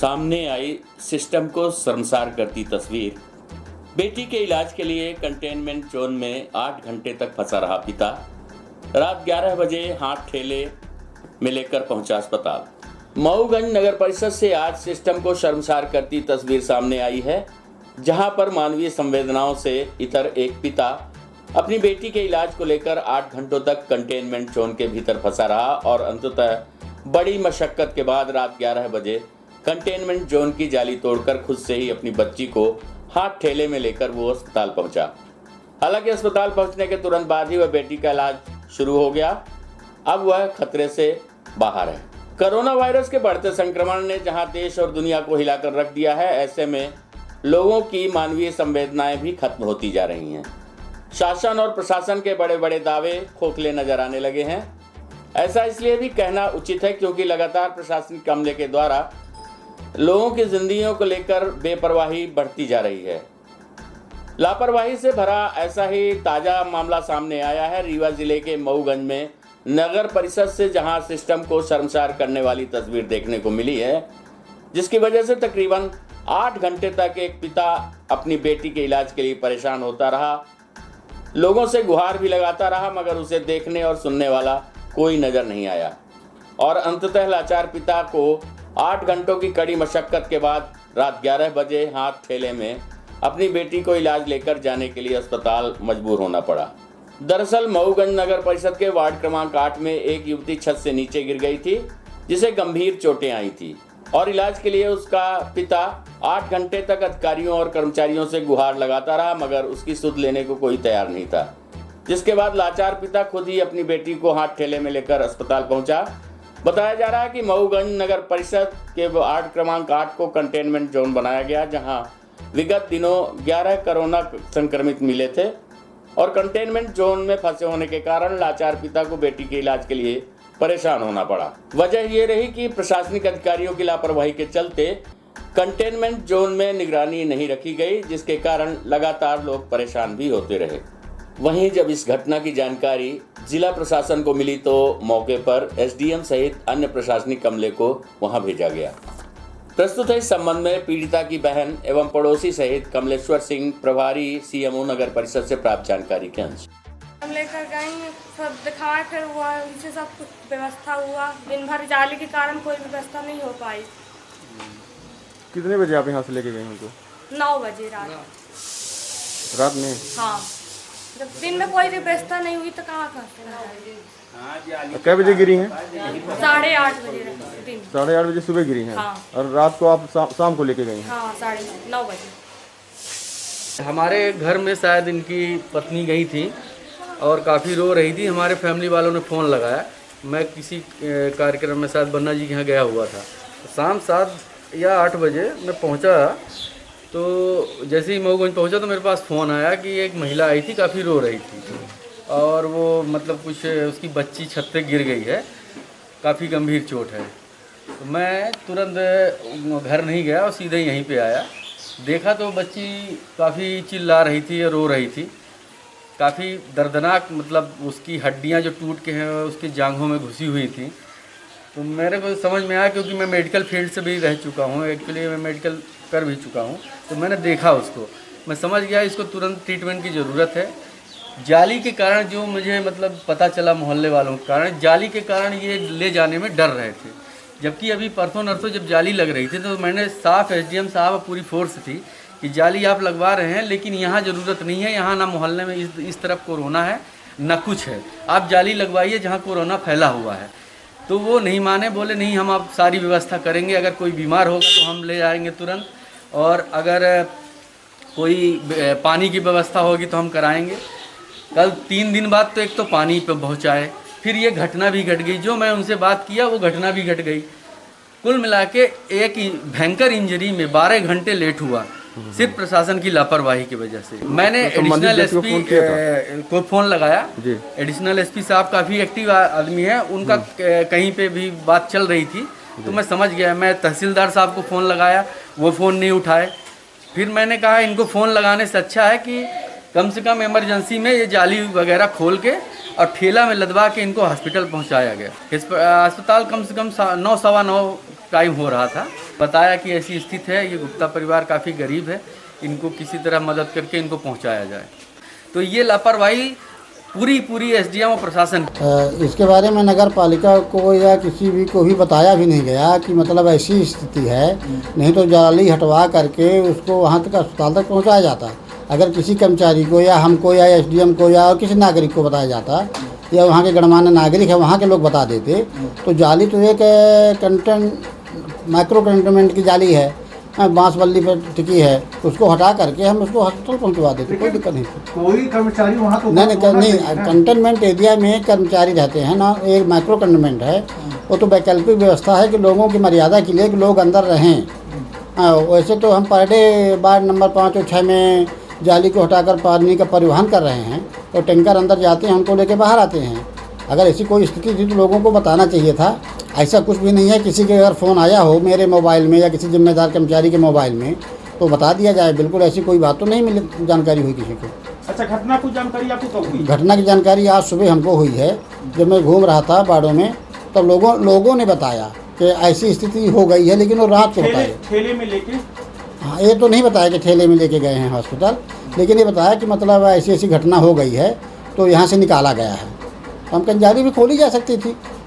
सामने I system को शर्मसार करती तस्वीर। बेटी के इलाज के लिए कंटेनमेंट जोन में 8 घंटे तक फंसा रहा पिता। रात 11 बजे हाथ ठेले में लेकर पहुंचा अस्पताल। मऊगंज नगर परिषद से आज सिस्टम को शर्मसार करती तस्वीर सामने आई है, जहां पर मानवीय संवेदनाओं से इतर एक पिता अपनी बेटी के इलाज को लेकर 8 घंटों तक कंटेनमेंट जोन के भीतर फंसा रहा और अंततः बड़ी मशक्कत के बाद रात 11 बजे कंटेनमेंट जोन की जाली तोड़कर खुद से ही अपनी बच्ची को हाथ ठेले में लेकर वो अस्पताल पहुंचा। हालांकि अस्पताल पहुंचने के तुरंत बाद ही वह बेटी का इलाज शुरू हो गया। अब वह खतरे से बाहर है। कोरोना वायरस के बढ़ते संक्रमण ने जहां देश और दुनिया को हिलाकर रख दिया है, ऐसे में लोगों की मानवीय संवेदनाएं भी खत्म होती जा रही हैं। शासन और प्रशासन के बड़े बड़े दावे खोखले नजर आने लगे हैं। ऐसा इसलिए भी कहना उचित है क्योंकि लगातार प्रशासनिक अमले के द्वारा लोगों की जिंदगियों को लेकर बेपरवाही बढ़ती जा रही है। लापरवाही से भरा ऐसा ही ताजा मामला सामने आया है रीवा जिले के मऊगंज में नगर परिषद से, जहां सिस्टम को शर्मसार करने वाली तस्वीर देखने को मिली है, जिसकी वजह से तकरीबन 8 घंटे तक एक पिता अपनी बेटी के इलाज के लिए परेशान होता रहा, लोगों से गुहार भी लगाता रहा, मगर उसे देखने और सुनने वाला कोई नजर नहीं आया और अंततः लाचार पिता को 8 घंटों की कड़ी मशक्कत के बाद रात 11 बजे हाथ ठेले में अपनी बेटी को इलाज लेकर जाने के लिए अस्पताल मजबूर होना पड़ा। दरअसल मऊगंज नगर परिषद के वार्ड क्रमांक 8 में एक युवती छत से नीचे गिर गई थी, जिसे गंभीर चोटें आई थी और इलाज के लिए उसका पिता 8 घंटे तक अधिकारियों और कर्मचारियों से गुहार लगाता रहा, मगर उसकी सुध लेने को कोई तैयार नहीं था। जिसके बाद लाचार पिता खुद ही अपनी बेटी को हाथ ठेले में लेकर अस्पताल पहुंचा। बताया जा रहा है कि मऊगंज नगर परिषद के वार्ड क्रमांक 8 को कंटेनमेंट जोन बनाया गया, जहां विगत दिनों 11 कोरोना संक्रमित मिले थे और कंटेनमेंट जोन में फंसे होने के कारण लाचार पिता को बेटी के इलाज के लिए परेशान होना पड़ा। वजह ये रही कि प्रशासनिक अधिकारियों की लापरवाही के चलते कंटेनमेंट जोन में निगरानी नहीं रखी गई, जिसके कारण लगातार लोग परेशान भी होते रहे। वहीं जब इस घटना की जानकारी जिला प्रशासन को मिली तो मौके पर एसडीएम सहित अन्य प्रशासनिक अमले को वहां भेजा गया। प्रस्तुत है इस संबंध में पीड़िता की बहन एवं पड़ोसी सहित कमलेश्वर सिंह, प्रभारी सीएमओ नगर परिषद से प्राप्त जानकारी के अंश। हम लेकर गए, सब दिखाए, फिर हुआ उनसे सब कुछ व्यवस्था हुआ। दिन भर जाली के कारण कोई व्यवस्था नहीं हो पाई। कितने बजे आप यहाँ से लेके गए उनको? 9 बजे रात में? हाँ, जब दिन में कोई व्यवस्था नहीं हुई तो कहाँ करते। कै बजे गिरी हैं? 8:30 बजे दिन। 8:30 बजे सुबह गिरी हैं? हाँ। और रात को आप शाम को लेके गई हैं? हाँ, 9:30 बजे। हमारे घर में शायद इनकी पत्नी गई थी और काफ़ी रो रही थी। हमारे फैमिली वालों ने फ़ोन लगाया। मैं किसी कार्यक्रम में शायद बन्ना जी के यहाँ गया हुआ था। शाम 7 या 8 बजे मैं पहुँचा, तो जैसे ही मऊगंज पहुँचा तो मेरे पास फ़ोन आया कि एक महिला आई थी, काफ़ी रो रही थी और वो मतलब कुछ उसकी बच्ची छत पे गिर गई है, काफ़ी गंभीर चोट है। तो मैं तुरंत घर नहीं गया और सीधे यहीं पे आया। देखा तो बच्ची काफ़ी चिल्ला रही थी और रो रही थी, काफ़ी दर्दनाक, मतलब उसकी हड्डियां जो टूट के हैं उसकी जांघों में घुसी हुई थी। तो मेरे को समझ में आया, क्योंकि मैं मेडिकल फील्ड से भी रह चुका हूँ, एक्चुअली मैं मेडिकल कर भी चुका हूँ, तो मैंने देखा उसको, मैं समझ गया इसको तुरंत ट्रीटमेंट की ज़रूरत है। जाली के कारण जो मुझे मतलब पता चला मोहल्ले वालों के कारण, जाली के कारण ये ले जाने में डर रहे थे। जबकि अभी परसों नरसों जब जाली लग रही थी तो मैंने साफ एसडीएम साहब पूरी फोर्स थी कि जाली आप लगवा रहे हैं, लेकिन यहाँ ज़रूरत नहीं है, यहाँ ना मोहल्ले में इस तरफ कोरोना है ना कुछ है, आप जाली लगवाइए जहाँ कोरोना फैला हुआ है। तो वो नहीं माने, बोले नहीं हम आप सारी व्यवस्था करेंगे, अगर कोई बीमार होगा तो हम ले जाएंगे तुरंत, और अगर कोई पानी की व्यवस्था होगी तो हम कराएंगे। कल 3 दिन बाद तो एक तो पानी पे पहुँचाए, फिर ये घटना भी घट गई। जो मैं उनसे बात किया वो घटना भी घट गई। कुल मिला के एक भयंकर इंजरी में 12 घंटे लेट हुआ, सिर्फ प्रशासन की लापरवाही की वजह से। मैंने एडिशनल एसपी को फ़ोन लगाया। एडिशनल एसपी साहब काफ़ी एक्टिव आदमी है, उनका कहीं पे भी बात चल रही थी तो मैं समझ गया। मैं तहसीलदार साहब को फ़ोन लगाया, वो फ़ोन नहीं उठाए। फिर मैंने कहा इनको फ़ोन लगाने से अच्छा है कि कम से कम इमरजेंसी में ये जाली वगैरह खोल के और ठेला में लदवा के इनको हॉस्पिटल पहुंचाया गया। अस्पताल कम से कम 9 सवा 9 टाइम हो रहा था। बताया कि ऐसी स्थिति है, ये गुप्ता परिवार काफ़ी गरीब है, इनको किसी तरह मदद करके इनको पहुंचाया जाए। तो ये लापरवाही पूरी एसडीएम और प्रशासन इसके बारे में नगर पालिका को या किसी भी को भी बताया भी नहीं गया कि मतलब ऐसी स्थिति है, नहीं तो जाली हटवा करके उसको वहाँ तक अस्पताल तक पहुँचाया जाता। अगर किसी कर्मचारी को या हमको या एसडीएम को या किसी नागरिक को बताया जाता या वहाँ के गणमान्य नागरिक है वहाँ के लोग बता देते, तो जाली तो एक माइक्रो कंटेनमेंट की जाली है, बांस बल्ली पर टिकी है, उसको हटा करके हम उसको हॉस्पिटल पहुंचवा देते, कोई दिक्कत नहीं। कोई कर्मचारी वहाँ तो नहीं कंटेनमेंट एरिया में कर्मचारी रहते हैं ना, एक माइक्रो कंटेनमेंट है, वो तो वैकल्पिक व्यवस्था है कि लोगों की मर्यादा के लिए कि लोग अंदर रहें। वैसे तो हम पर डे वार्ड नंबर 5 और 6 में जाली को हटाकर पानी का परिवहन कर रहे हैं, तो टैंकर अंदर जाते हैं, हमको लेके बाहर आते हैं। अगर ऐसी कोई स्थिति थी तो लोगों को बताना चाहिए था। ऐसा कुछ भी नहीं है, किसी के अगर फ़ोन आया हो मेरे मोबाइल में या किसी जिम्मेदार कर्मचारी के मोबाइल में तो बता दिया जाए। बिल्कुल ऐसी कोई बात तो नहीं मिली, जानकारी हुई किसी को। अच्छा, घटना की जानकारी आपको कब हुई? घटना की जानकारी आज सुबह हमको हुई है, जब मैं घूम रहा था बाड़ों में, तब लोगों ने बताया कि ऐसी स्थिति हो गई है, लेकिन वो रात को बताया। ठेले में लेके? हाँ, ये तो नहीं बताया कि ठेले में लेके गए हैं हॉस्पिटल, लेकिन ये बताया कि मतलब ऐसी घटना हो गई है तो यहाँ से निकाला गया है। हम कहीं जाली भी खोली जा सकती थी।